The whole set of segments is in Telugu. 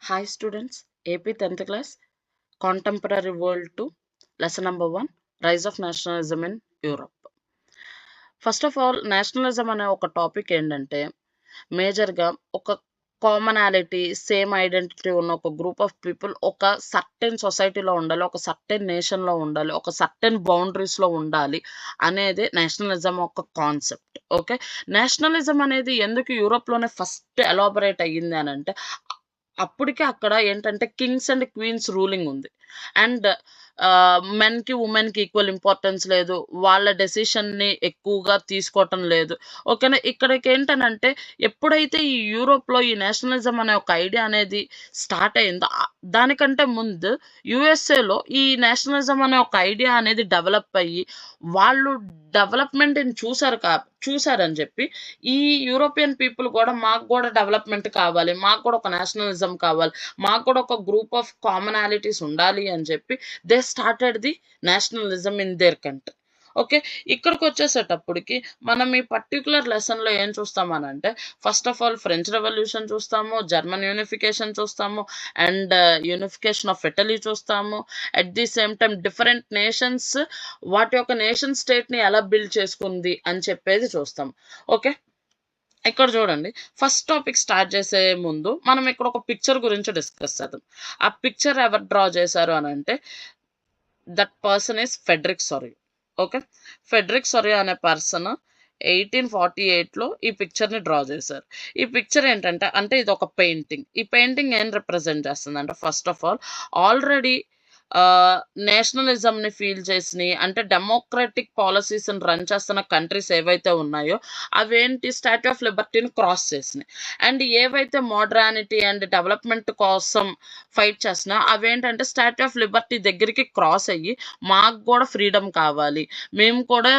Hi students, AP 10th class, Contemporary World 2, Lesson number 1, Rise of Nationalism in Europe. First of all nationalism అనే ఒక టాపిక్ ఏంటంటే మేజర్గా ఒక కామనాలిటీ సేమ్ ఐడెంటిటీ ఉన్న ఒక గ్రూప్ ఆఫ్ పీపుల్ ఒక సర్టెన్ సొసైటీలో ఉండాలి, ఒక సర్టెన్ నేషన్లో ఉండాలి, ఒక సర్టెన్ బౌండరీస్లో ఉండాలి అనేది నేషనలిజం ఒక కాన్సెప్ట్. ఓకే, నేషనలిజం అనేది ఎందుకు యూరోప్లోనే ఫస్ట్ ఎలాబరేట్ అయ్యింది అని అంటే అప్పటికే అక్కడ ఏంటంటే కింగ్స్ అండ్ క్వీన్స్ రూలింగ్ ఉంది. అండ్ మెన్‌కి, వుమెన్‌కి ఈక్వల్ ఇంపార్టెన్స్ లేదు. వాళ్ళ డెసిషన్‌ని ఎక్కువగా తీసుకోవటం లేదు. ఓకేనా. ఇక్కడికేంటనంటే ఎప్పుడైతే ఈ యూరోప్‌లో ఈ నేషనలిజం అనే ఒక ఐడియా అనేది స్టార్ట్ అయిందో దానికంటే ముందు యూఎస్ఏలో ఈ నేషనలిజం అనే ఒక ఐడియా అనేది డెవలప్ అయ్యి వాళ్ళు డెవలప్‌మెంట్‌ని చూసారని చెప్పి ఈ యూరోపియన్ పీపుల్ కూడా మాకు కూడా డెవలప్‌మెంట్ కావాలి, మాకు కూడా ఒక నేషనలిజం కావాలి, మాకు కూడా ఒక గ్రూప్ ఆఫ్ కామనాలిటీస్ ఉండాలి అని చెప్పి they started the nationalism in their country. Okay, ఇక్కడికొచ్చేసేటప్పటికి మనం ఈ పర్టిక్యులర్ లెసన్‌లో ఏం చూస్తామనంటే first of all French revolution చూస్తాము, జర్మన్ యూనిఫికేషన్ చూస్తాము, అండ్ యూనిఫికేషన్ ఆఫ్ ఇటలీ చూస్తాము. At the same time different nations వాటి యొక్క నేషన్ స్టేట్‌ని ఎలా బిల్డ్ చేసుకుంది అని చెప్పేది చూస్తాం. ఓకే, ఇక్కడ చూడండి. ఫస్ట్ టాపిక్ స్టార్ట్ చేసే ముందు మనం ఇక్కడ ఒక పిక్చర్ గురించి డిస్కస్ చేద్దాం. ఆ పిక్చర్ ఎవరు డ్రా చేశారు అనంటే that person is Frederic Sorrieu. Okay, Frederic Sorrieu అనే పర్సన్ 1848లో ఈ పిక్చర్‌ని డ్రా చేశారు. ఈ పిక్చర్ ఏంటంటే అంటే ఇది ఒక పెయింటింగ్. ఈ పెయింటింగ్ ఏం రిప్రజెంట్ చేస్తుందంటే ఫస్ట్ ఆఫ్ ఆల్ ఆల్రెడీ నేషనలిజంని ఫీల్ చేసినయి అంటే డెమోక్రటిక్ పాలిసీస్‌ని రన్ చేస్తున్న కంట్రీస్ ఏవైతే ఉన్నాయో అవేంటి స్టాట్యూ ఆఫ్ లిబర్టీని క్రాస్ చేసినాయి. అండ్ ఏవైతే మోడ్రానిటీ అండ్ డెవలప్‌మెంట్ కోసం ఫైట్ చేస్తున్నాయో అవేంటంటే స్టాట్యూ ఆఫ్ లిబర్టీ దగ్గరికి క్రాస్ అయ్యి మాకు కూడా ఫ్రీడమ్ కావాలి, మేము కూడా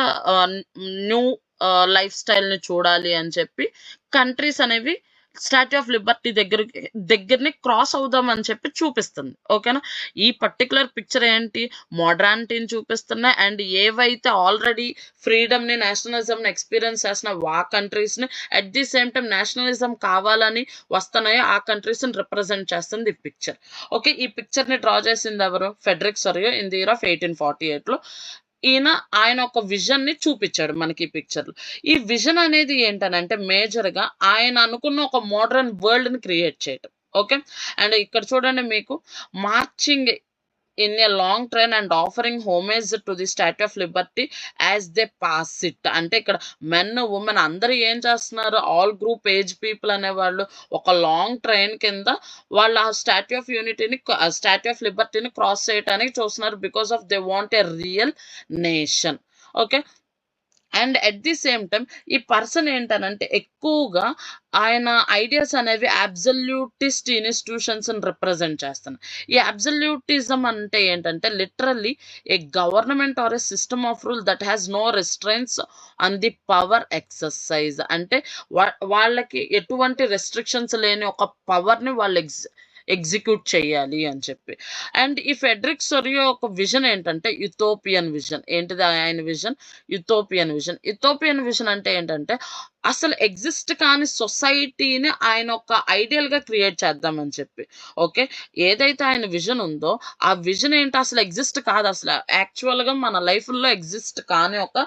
న్యూ లైఫ్ స్టైల్‌ని చూడాలి అని చెప్పి కంట్రీస్ అనేవి స్టాట్యూ ఆఫ్ లిబర్టీ దగ్గరని క్రాస్ అవుదాం అని చెప్పి చూపిస్తుంది. ఓకేనా. ఈ పర్టిక్యులర్ పిక్చర్ ఏంటి మోడ్రానిటీని చూపిస్తున్నాయి. అండ్ ఏవైతే ఆల్రెడీ ఫ్రీడమ్‌ని, నేషనలిజంని ఎక్స్‌పీరియన్స్ చేసిన ఆ కంట్రీస్‌ని at the same time nationalism కావాలని వస్తున్నాయో ఆ కంట్రీస్‌ని రిప్రజెంట్ చేస్తుంది ఈ పిక్చర్. ఓకే, ఈ పిక్చర్‌ని డ్రా చేసింది ఎవరు? Frederic Sorrieu in the year of 1848లో. ఆయన ఒక విజన్‌ని చూపిచ్చాడు మనకి ఈ పిక్చర్‌లో. ఈ విజన్ అనేది ఏంటనంటే మేజర్‌గా ఆయన అనుకున్న ఒక మోడర్న్ వరల్డ్‌ని క్రియేట్ చేయటం. ఓకే, అండ్ ఇక్కడ చూడండి మీకు marching in a long train and offering homage to the Statue of Liberty as they pass it. అంటే ఇక్కడ మెన్ ఉమెన్ అందరూ ఏం చేస్తున్నారు, ఆల్ గ్రూప్ ఏజ్ పీపుల్ అనేవాళ్ళు ఒక లాంగ్ ట్రైన్ కింద వాళ్ళు ఆ స్టాట్యూ ఆఫ్ లిబర్టీని క్రాస్ చేయడానికి చూస్తున్నారు because of they want a real nation. Okay, and at the same time ఈ పర్సన్ ఏంటనంటే ఎక్కువగా ఆయన ఐడియాస్ అనేవి అబ్సల్యూటిస్ట్ ఇన్స్టిట్యూషన్స్‌ని రిప్రజెంట్ చేస్తున్నాయి. ఈ అబ్సల్యూటిజం అంటే ఏంటంటే literally a government or a system of rule that has no restraints on the power exercise. అంటే వాళ్ళకి ఎటువంటి రెస్ట్రిక్షన్స్ లేని ఒక పవర్‌ని వాళ్ళు ఎగ్జిక్యూట్ చేయాలి అని చెప్పి. అండ్ ఈ ఫెడరిక్ సొరియో ఒక విజన్ ఏంటంటే యుటోపియన్ విజన్. ఏంటిది ఆయన vision? Utopian vision. Utopian vision అంటే ఏంటంటే అసలు ఎగ్జిస్ట్ కాని సొసైటీని ఆయన ఒక ఐడియల్‌గా క్రియేట్ చేద్దామని చెప్పి. ఓకే, ఏదైతే ఆయన విజన్ ఉందో ఆ విజన్ ఏంటి అసలు ఎగ్జిస్ట్ కాదు. అసలు యాక్చువల్‌గా మన లైఫ్‌లో ఎగ్జిస్ట్ కాని ఒక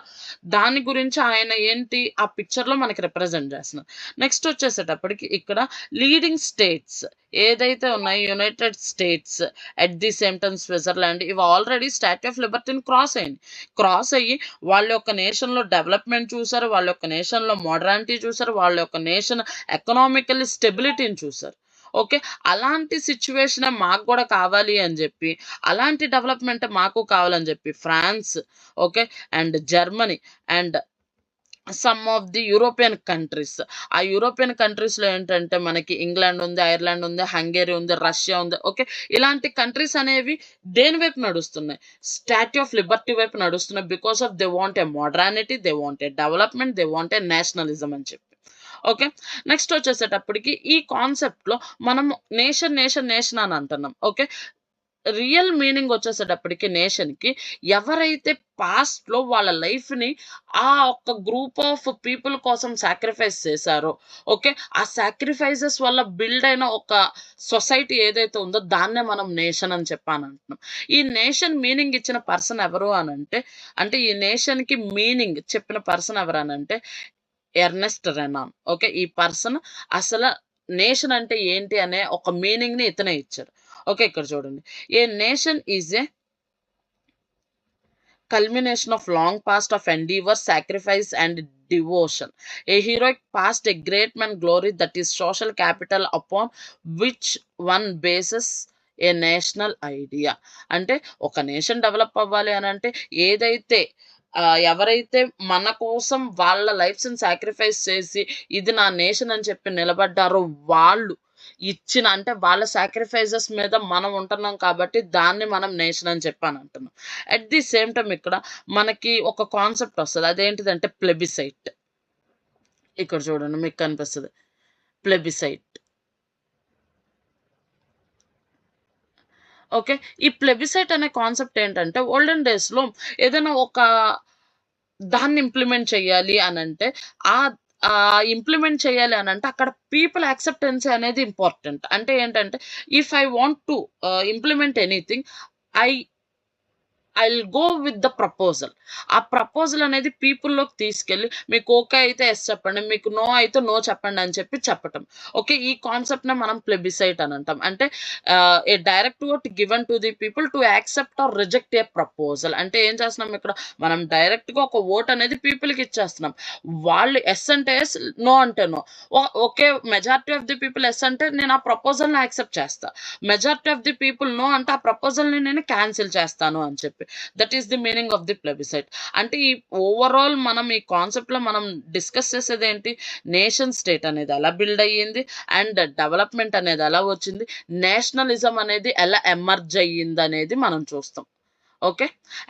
దాని గురించి ఆయన ఏంటి ఆ పిక్చర్‌లో మనకి రిప్రజెంట్ చేస్తున్నారు. నెక్స్ట్ వచ్చేసేటప్పటికి ఇక్కడ లీడింగ్ స్టేట్స్ ఏదైతే ఉన్నాయో United states, at the same time Switzerland ఇవి ఆల్రెడీ స్టాట్యూ ఆఫ్ లిబర్టీని క్రాస్ అయ్యి వాళ్ళ యొక్క నేషన్‌లో డెవలప్‌మెంట్ చూసారు, వాళ్ళ యొక్క నేషన్‌లో మోడర్నిటీ చూసారు, వాళ్ళ యొక్క నేషన్ ఎకనామికల్లీ స్టెబిలిటీని చూసారు. ఓకే, అలాంటి సిట్యుయేషనే మాకు కూడా కావాలి అని చెప్పి, అలాంటి డెవలప్‌మెంటే మాకు కావాలని చెప్పి France, okay, and Germany and some of the European countries. ఆ యూరోపియన్ కంట్రీస్‌లో ఏంటంటే మనకి ఇంగ్లాండ్ ఉంది, ఐర్లాండ్ ఉంది, హంగేరీ ఉంది, రష్యా ఉంది. ఓకే, ఇలాంటి కంట్రీస్ అనేవి దేని వైపు నడుస్తున్నాయి? స్టాట్యూ ఆఫ్ లిబర్టీ వైపు నడుస్తున్నాయి. Because of they want a modernity, they want a development, they want a nationalism అని చెప్పి. ఓకే, నెక్స్ట్ వచ్చేసేటప్పటికి ఈ కాన్సెప్ట్‌లో మనము నేషన్ అని అంటున్నాం. ఓకే, రియల్ మీనింగ్ వచ్చేసేటప్పటికి నేషన్‌కి ఎవరైతే పాస్ట్‌లో వాళ్ళ లైఫ్‌ని ఆ ఒక్క గ్రూప్ ఆఫ్ పీపుల్ కోసం సాక్రిఫైస్ చేశారో, ఓకే. ఆ సాక్రిఫైసెస్ వల్ల బిల్డ్ అయిన ఒక సొసైటీ ఏదైతే ఉందో దాన్నే మనం నేషన్ అని చెప్పానంటున్నాం. ఈ నేషన్ మీనింగ్ ఇచ్చిన పర్సన్ ఎవరు అనంటే, అంటే ఈ నేషన్‌కి మీనింగ్ చెప్పిన పర్సన్ ఎవరనంటే ఎర్నెస్ట్ రెనాన్. ఓకే. ఈ పర్సన్ అసల నేషన్ అంటే ఏంటి అనే ఒక మీనింగ్‌ని ఇతనే ఇచ్చారు. ఓకే. ఇక్కడ చూడండి. ఏ nation is a culmination of long past of endeavor, sacrifice, and devotion. A heroic past, a great man glory that is social capital upon which one bases A national idea. అంటే ఒక నేషన్ డెవలప్ అవ్వాలి అనంటే ఏదైతే ఎవరైతే మన కోసం వాళ్ళ లైఫ్స్‌ని సాక్రిఫైస్ చేసి ఇది నా నేషన్ అని చెప్పి నిలబడ్డారో వాళ్ళు ఇచ్చిన అంటే వాళ్ళ సాక్రిఫైసెస్ మీద మనం ఉంటున్నాం కాబట్టి దాన్ని మనం నేషన్ అని చెప్పానంటున్నాం. అట్ ది సేమ్ టైమ్ ఇక్కడ మనకి ఒక కాన్సెప్ట్ వస్తది. అదేంటిదంటే ప్లెబిసైట్. ఇక్కడ చూడండి మీకు కనిపిస్తది. ప్లెబిసైట్. ఓకే. ఈ ప్లెబిసైట్ అనే కాన్సెప్ట్ ఏంటంటే ఓల్డెన్ డేస్‌లో ఏదైనా ఒక దాన్ని ఇంప్లిమెంట్ చేయాలి అనంటే ఇంప్లిమెంట్ చేయాలి అనంటే అక్కడ పీపుల్ యాక్సెప్టెన్సీ అనేది ఇంపార్టెంట్. అంటే ఏంటంటే if I want to implement anything I I will go with the proposal. ఆ ప్రపోజల్ అనేది పీపుల్‌లోకి తీసుకెళ్ళి మీకు ఓకే అయితే యెస్ చెప్పండి. మీకు నో అయితే నో చెప్పండి అని చెప్పి చెప్పటం. ఓకే. ఈ కాన్సెప్ట్‌నే మనం ప్లెబిసైట్ అని అంటాం. అంటే a direct vote given to the people to accept or reject a proposal. అంటే ఏం చేస్తున్నాం ఇక్కడ మనం డైరెక్ట్‌గా ఒక ఓట్ అనేది పీపుల్‌కి ఇచ్చేస్తున్నాం. వాళ్ళు యెస్ అంటే యెస్, నో అంటే no. Okay. Majority of the people yes అంటే నేను ఆ ప్రపోజల్‌ని యాక్సెప్ట్ చేస్తా. Majority of the people no అంటే ఆ ప్రపోజల్‌ని నేను క్యాన్సిల్ చేస్తాను అని చెప్పి. That is the meaning of the plebiscite. అంటే ఈ ఓవరాల్ మనం ఈ కాన్సెప్ట్‌లో మనం డిస్కస్ చేసేదేంటి? నేషన్ స్టేట్ అనేది ఎలా బిల్డ్ అయ్యింది? అండ్ డెవలప్‌మెంట్ అనేది ఎలా వచ్చింది? నేషనలిజం అనేది ఎలా ఎమర్జ్ అయ్యిందనేది మనం చూస్తాం. ఓకే.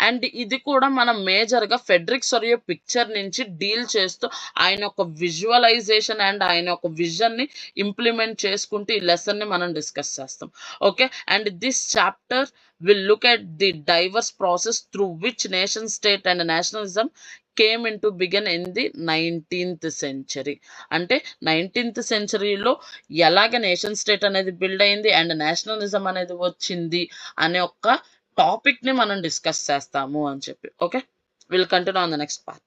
అండ్ ఇది కూడా మనం మేజర్‌గా ఫెడరిక్ సొరియో పిక్చర్ నుంచి డీల్ చేస్తూ ఆయన యొక్క విజువలైజేషన్ అండ్ ఆయన యొక్క విజన్‌ని ఇంప్లిమెంట్ చేసుకుంటూ ఈ లెసన్‌ని మనం డిస్కస్ చేస్తాం. Okay. And this chapter will look at the diverse process through which nation state and nationalism came into begin in the 19th century. అంటే 19th సెంచరీలో ఎలాగ నేషన్ స్టేట్ అనేది బిల్డ్ అయింది అండ్ నేషనలిజం అనేది వచ్చింది అనే ఒక టాపిక్‌ని మనం డిస్కస్ చేస్తాము అని చెప్పి. Okay. Will continue on the next part.